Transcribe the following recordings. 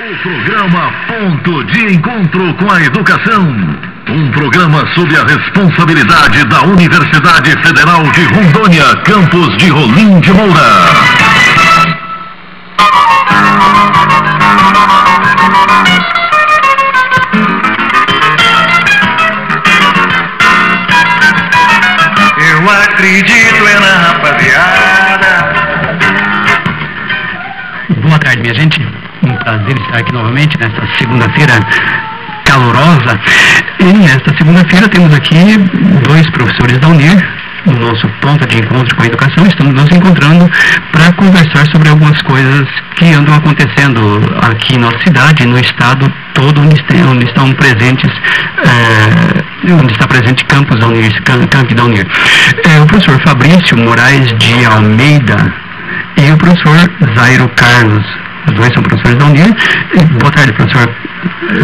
O programa Ponto de Encontro com a Educação. Um programa sob a responsabilidade da Universidade Federal de Rondônia, campus de Rolim de Moura. Eu acredito na rapaziada. Boa tarde, minha gente. Um prazer estar aqui novamente nesta segunda-feira calorosa. E nesta segunda-feira temos aqui dois professores da UNIR, no nosso ponto de encontro com a educação. Estamos nos encontrando para conversar sobre algumas coisas que andam acontecendo aqui na nossa cidade, no estado todo, onde estão presentes, onde está presente campus da UNIR, camp da UNIR. O professor Fabrício Moraes de Almeida e o professor Zairo Carlos. Os dois são professores da UNIR. Boa tarde, professor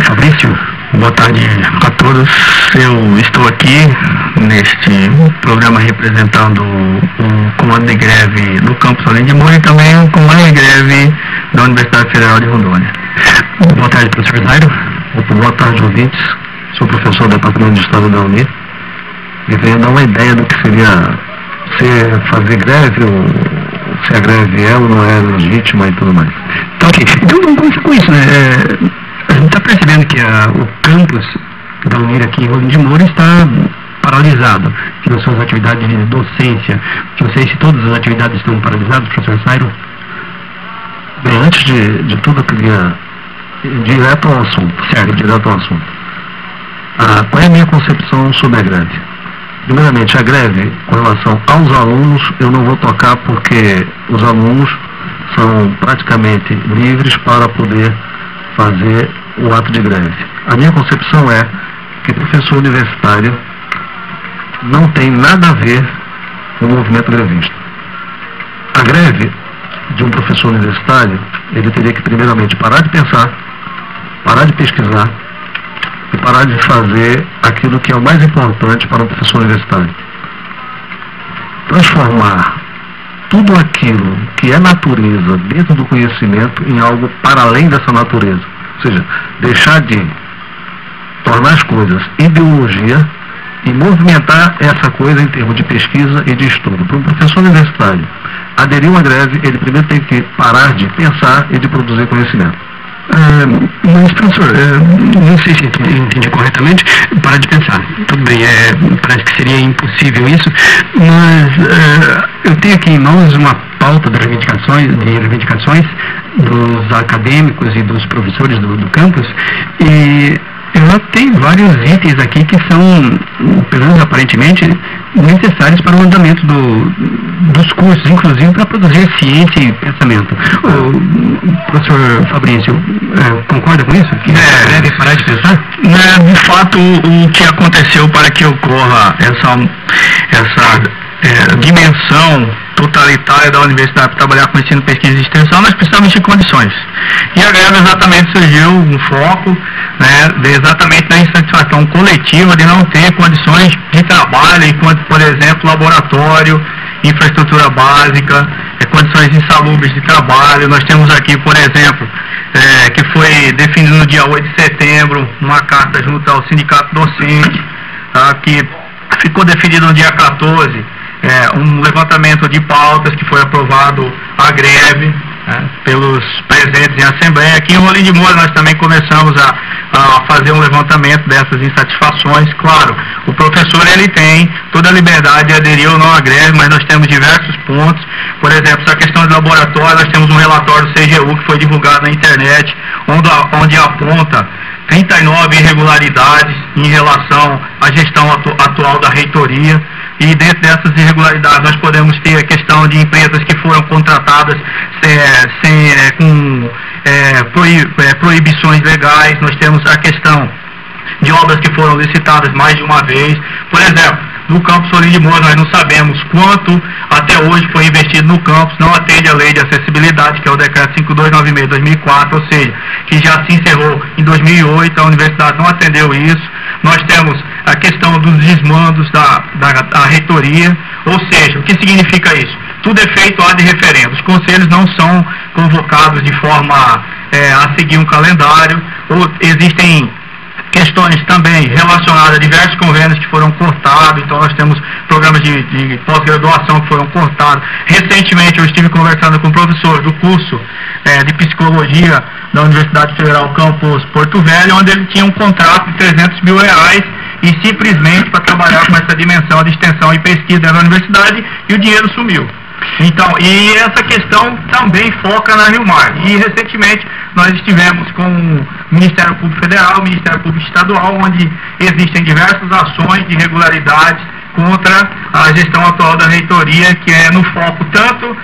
Fabrício. Boa tarde a todos. Eu estou aqui neste programa representando o comando de greve do campus Rolim de Moura e também o comando de greve da Universidade Federal de Rondônia. Boa tarde, professor Zairo. Boa tarde, ouvintes. Sou professor do Departamento de Estado da UNIR e venho dar uma ideia do que seria fazer greve, ou se a greve é ou não é legítima e tudo mais. Então, ok. Então vamos começar com isso, né? A gente está percebendo que o campus da UNIR aqui em Rolim de Moura está paralisado nas suas atividades de docência. Não sei se todas as atividades estão paralisadas, professor Zairo. Bem, antes de tudo, eu queria ir direto ao assunto. Certo. Direto ao assunto. Qual é a minha concepção sobre a greve? Primeiramente, a greve, com relação aos alunos, eu não vou tocar porque os alunos são praticamente livres para poder fazer o ato de greve. A minha concepção é que professor universitário não tem nada a ver com o movimento grevista. A greve de um professor universitário, ele teria que primeiramente parar de pensar, parar de pesquisar e parar de fazer aquilo que é o mais importante para um professor universitário. Transformar tudo aquilo que é natureza dentro do conhecimento em algo para além dessa natureza. Ou seja, deixar de tornar as coisas ideologia e movimentar essa coisa em termos de pesquisa e de estudo. Para um professor universitário aderir a uma greve, ele primeiro tem que parar de pensar e de produzir conhecimento. Mas, professor, não sei se entendi corretamente, parar de pensar. Tudo bem, parece que seria impossível isso, mas eu tenho aqui em mãos uma pauta de reivindicações dos acadêmicos e dos professores do campus, e ela tem vários itens aqui que são, pelo menos aparentemente, necessários para o andamento dos cursos, inclusive para produzir ciência e pensamento. O professor Fabrício concorda com isso? Que deve parar de pensar? De fato, o que aconteceu para que ocorra essa dimensão totalitária da universidade para trabalhar com ensino, pesquisa e extensão, nós precisamos de condições. E a greve exatamente surgiu um foco, exatamente da insatisfação coletiva de não ter condições de trabalho, enquanto, por exemplo, laboratório, infraestrutura básica, condições insalubres de trabalho. Nós temos aqui, por exemplo, que foi definido no dia 8 de setembro, uma carta junto ao sindicato docente, que ficou definido no dia 14, um levantamento de pautas que foi aprovado a greve pelos presentes em assembleia. Aqui em Rolim de Moura nós também começamos a fazer um levantamento dessas insatisfações. Claro, o professor ele tem toda a liberdade de aderir ou não à greve, mas nós temos diversos pontos. Por exemplo, essa questão de laboratório, nós temos um relatório do CGU que foi divulgado na internet, onde aponta 39 irregularidades em relação à gestão atual da reitoria. E dentro dessas irregularidades nós podemos ter a questão de empresas que foram contratadas com proibições legais. Nós temos a questão de obras que foram licitadas mais de uma vez. Por exemplo, no campus Rolim de Moura nós não sabemos quanto até hoje foi investido no campus, não atende a lei de acessibilidade, que é o decreto 5296 de 2004, ou seja, que já se encerrou em 2008, a universidade não atendeu isso. Nós temos a questão dos desmandos da reitoria, ou seja, o que significa isso? tudo é feito ad referendo. Os conselhos não são convocados de forma a seguir um calendário, ou existem questões também relacionadas a diversos convênios que foram cortados. Então nós temos programas de pós-graduação que foram cortados. Recentemente eu estive conversando com um professor do curso de psicologia da Universidade Federal Campus Porto Velho, onde ele tinha um contrato de R$300 mil e simplesmente para trabalhar com essa dimensão de extensão e pesquisa dentro da universidade, e o dinheiro sumiu. Então, e essa questão também foca na Rio Mar. E recentemente nós estivemos com o Ministério Público Federal, o Ministério Público Estadual, onde existem diversas ações de irregularidades contra a gestão atual da reitoria, que é no foco tanto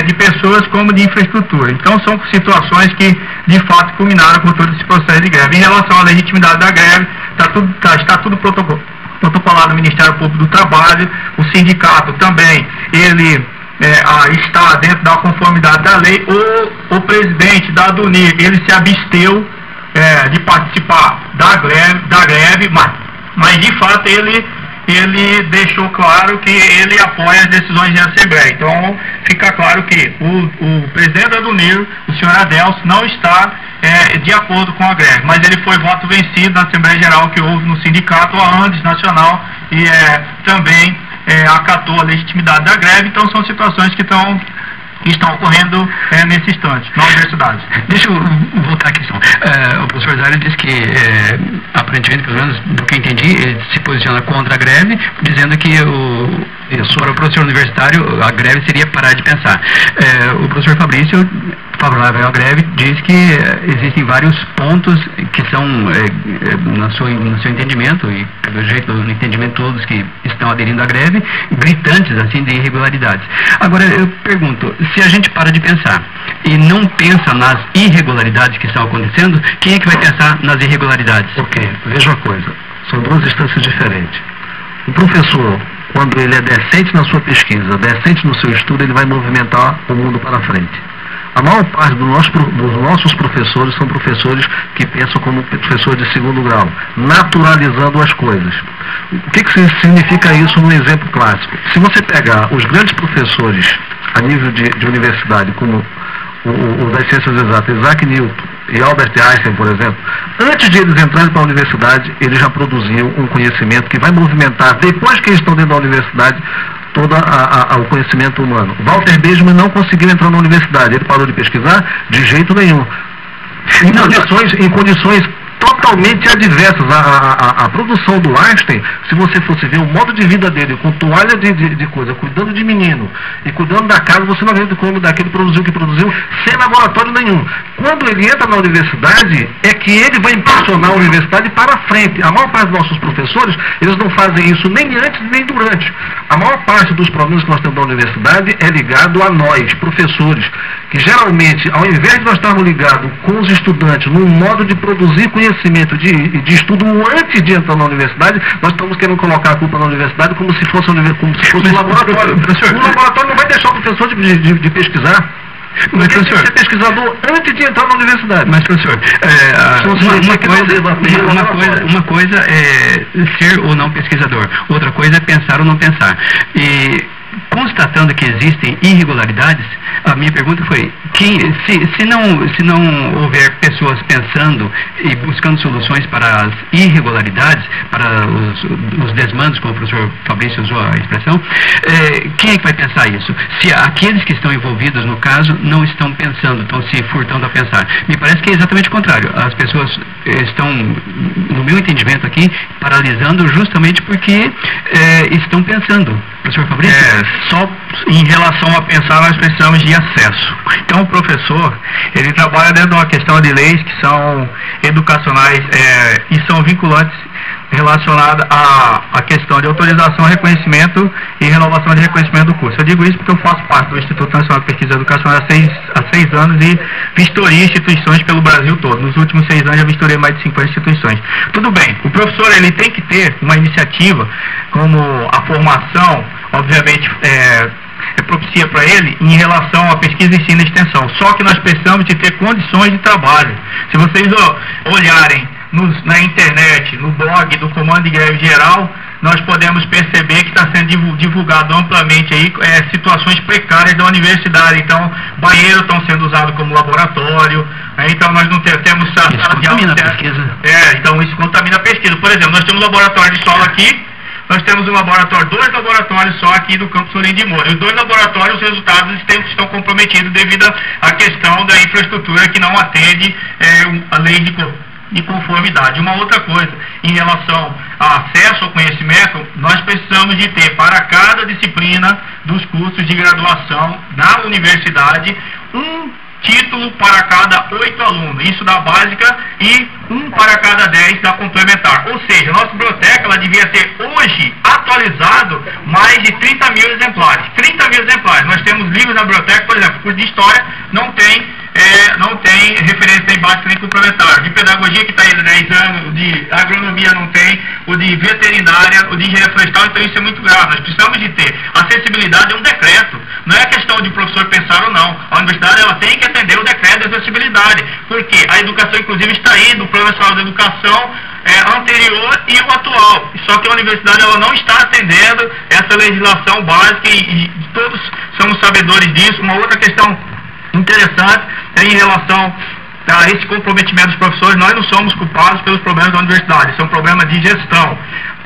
de pessoas como de infraestrutura. Então são situações que de fato culminaram com todo esse processo de greve. Em relação à legitimidade da greve, está tudo protocolado no Ministério Público do Trabalho. O sindicato também, ele está dentro da conformidade da lei. O presidente da ADUNIR, ele se absteu de participar da greve, mas de fato ele deixou claro que ele apoia as decisões de Assembleia. Então fica claro que o presidente da ADUNIR, o senhor Adelso, não está de acordo com a greve, mas ele foi voto vencido na Assembleia Geral que houve no sindicato, a Andes Nacional, e também acatou a legitimidade da greve. Então são situações que estão ocorrendo nesse instante, na universidade. Deixa eu voltar à questão. O professor Zário disse que, aparentemente, pelo menos do que eu entendi, ele se posiciona contra a greve, dizendo que para o professor universitário a greve seria parar de pensar. O professor Fabrício, favorável à greve, diz que existem vários pontos que são, no seu entendimento, e pelo jeito, no entendimento de todos que estão aderindo à greve, gritantes assim de irregularidades. Agora, eu pergunto, se a gente para de pensar e não pensa nas irregularidades que estão acontecendo, quem é que vai pensar nas irregularidades? Ok, veja uma coisa, são duas instâncias diferentes. O professor, quando ele é decente na sua pesquisa, decente no seu estudo, ele vai movimentar o mundo para frente. A maior parte dos nossos professores são professores que pensam como professor de segundo grau, naturalizando as coisas. O que significa isso num exemplo clássico? Se você pegar os grandes professores a nível de universidade, como o das ciências exatas, Isaac Newton e Albert Einstein, por exemplo, antes de eles entrarem para a universidade, eles já produziam um conhecimento que vai movimentar, depois que eles estão dentro da universidade, todo o conhecimento humano. Walter Benjamin não conseguiu entrar na universidade, ele parou de pesquisar de jeito nenhum. Em condições totalmente adversas. A produção do Einstein, se você fosse ver o modo de vida dele, com toalha de coisa, cuidando de menino e cuidando da casa, você não acredita como daquele produziu o que produziu, sem laboratório nenhum. Quando ele entra na universidade, é que ele vai impulsionar a universidade para frente. A maior parte dos nossos professores, eles não fazem isso nem antes nem durante. A maior parte dos problemas que nós temos na universidade é ligado a nós, professores, que geralmente, ao invés de nós estarmos ligados com os estudantes num modo de produzir conhecimento de estudo antes de entrar na universidade, nós estamos querendo colocar a culpa na universidade como se fosse um laboratório. O laboratório não vai deixar o professor de pesquisar. Mas, professor, tem que ser pesquisador antes de entrar na universidade. Mas, professor, uma coisa é ser ou não pesquisador, outra coisa é pensar ou não pensar. E constatando que existem irregularidades, a minha pergunta foi, se não houver pessoas pensando e buscando soluções para as irregularidades, para os desmandos, como o professor Fabrício usou a expressão, quem é que vai pensar isso? Se aqueles que estão envolvidos no caso não estão pensando, estão se furtando a pensar. Me parece que é exatamente o contrário. As pessoas estão, no meu entendimento aqui, paralisando justamente porque estão pensando. Professor Fabrício? Só em relação a pensar, nós precisamos de acesso. Então, o professor, ele trabalha dentro de uma questão de leis que são educacionais e são vinculantes relacionadas à questão de autorização, reconhecimento e renovação de reconhecimento do curso. Eu digo isso porque eu faço parte do Instituto Nacional de Pesquisa Educacional há 6 anos e vistoria instituições pelo Brasil todo. Nos últimos 6 anos, eu vistoriei mais de 50 instituições. Tudo bem, o professor ele tem que ter uma iniciativa como a formação, obviamente, propicia para ele em relação à pesquisa, ensino e extensão. Só que nós precisamos de ter condições de trabalho. Se vocês olharem na internet, no blog do Comando de Greve Geral, nós podemos perceber que está sendo divulgado amplamente aí situações precárias da universidade. Então, banheiros estão sendo usados como laboratório, então nós não temos... Isso contamina a pesquisa. Então isso contamina a pesquisa. Por exemplo, nós temos um laboratório de solo aqui, nós temos um laboratório, 2 laboratórios só aqui do campus Solim de Moura. Os 2 laboratórios, os resultados estão comprometidos devido à questão da infraestrutura que não atende a lei de conformidade. Uma outra coisa, em relação ao acesso ao conhecimento, nós precisamos de ter para cada disciplina dos cursos de graduação na universidade um título para cada 8 alunos, isso da básica, e 1 para cada 10 da complementar. Ou seja, nossa biblioteca ela devia ter hoje atualizado mais de 30 mil exemplares. 30 mil exemplares. Nós temos livros na biblioteca, por exemplo, curso de História não tem referência nem básica nem complementar. De Pedagogia, que está aí há 10 anos, o de Agronomia não tem, o de Veterinária, o de Engenharia Florestal, então isso é muito grave. Nós precisamos de ter. Acessibilidade é um decreto. Não é questão de o professor pensar ou não. A universidade ela tem que atender o decreto de acessibilidade, porque a educação inclusive está aí no Plano Nacional de Educação anterior e o atual. Só que a universidade ela não está atendendo essa legislação básica e todos somos sabedores disso. Uma outra questão interessante é em relação a esse comprometimento dos professores. Nós não somos culpados pelos problemas da universidade, são problemas de gestão.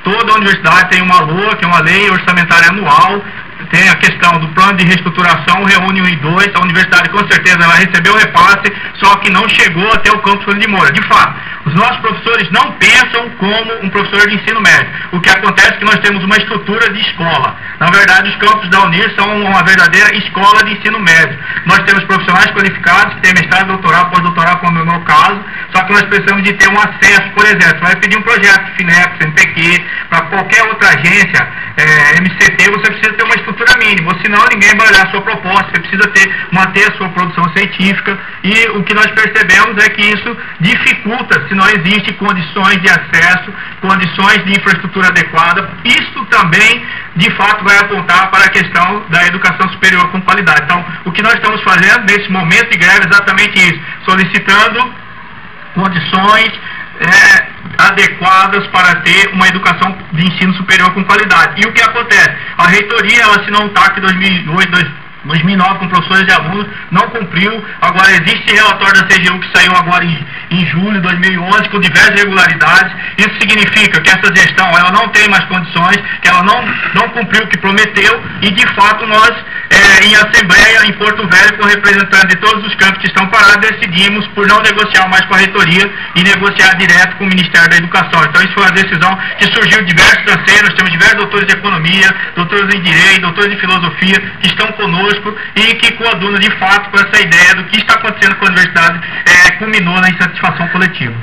Toda a universidade tem uma LOA, que é uma lei orçamentária anual, tem a questão do plano de reestruturação, reúne 1 e 2, a universidade com certeza ela recebeu o repasse, só que não chegou até o campus Solim de Moura. De fato, os nossos professores não pensam como um professor de ensino médio. O que acontece é que nós temos uma estrutura de escola. Na verdade, os campos da Unir são uma verdadeira escola de ensino médio. Nós temos profissionais qualificados que têm mestrado, doutorado, pós-doutorado, como é o meu caso, só que nós precisamos de ter um acesso. Por exemplo, você vai pedir um projeto de FINEP, CNPq, para qualquer outra agência, MCT, você precisa ter uma estrutura mínima, senão ninguém vai olhar a sua proposta, você precisa manter a sua produção científica, e o que nós percebemos é que isso dificulta se não existem condições de acesso, condições de infraestrutura adequada. Isso também, de fato, vai apontar para a questão da educação superior com qualidade. Então, o que nós estamos fazendo nesse momento de greve é exatamente isso, solicitando condições adequadas para ter uma educação de ensino superior com qualidade. E o que acontece? A reitoria ela assinou um TAC 2009 com professores e alunos, não cumpriu. Agora existe relatório da CGU que saiu agora em julho de 2011 com diversas irregularidades. Isso significa que essa gestão ela não tem mais condições, que ela não cumpriu o que prometeu, e de fato nós em assembleia em Porto Velho, com representantes de todos os campos que estão parados, decidimos por não negociar mais com a reitoria e negociar direto com o Ministério da Educação. Então isso foi uma decisão que surgiu de diversos financeiros. Nós temos diversos doutores de economia, doutores em direito, doutores de filosofia que estão conosco e que coadunam de fato com essa ideia do que está acontecendo com a universidade culminou na insatisfação coletiva.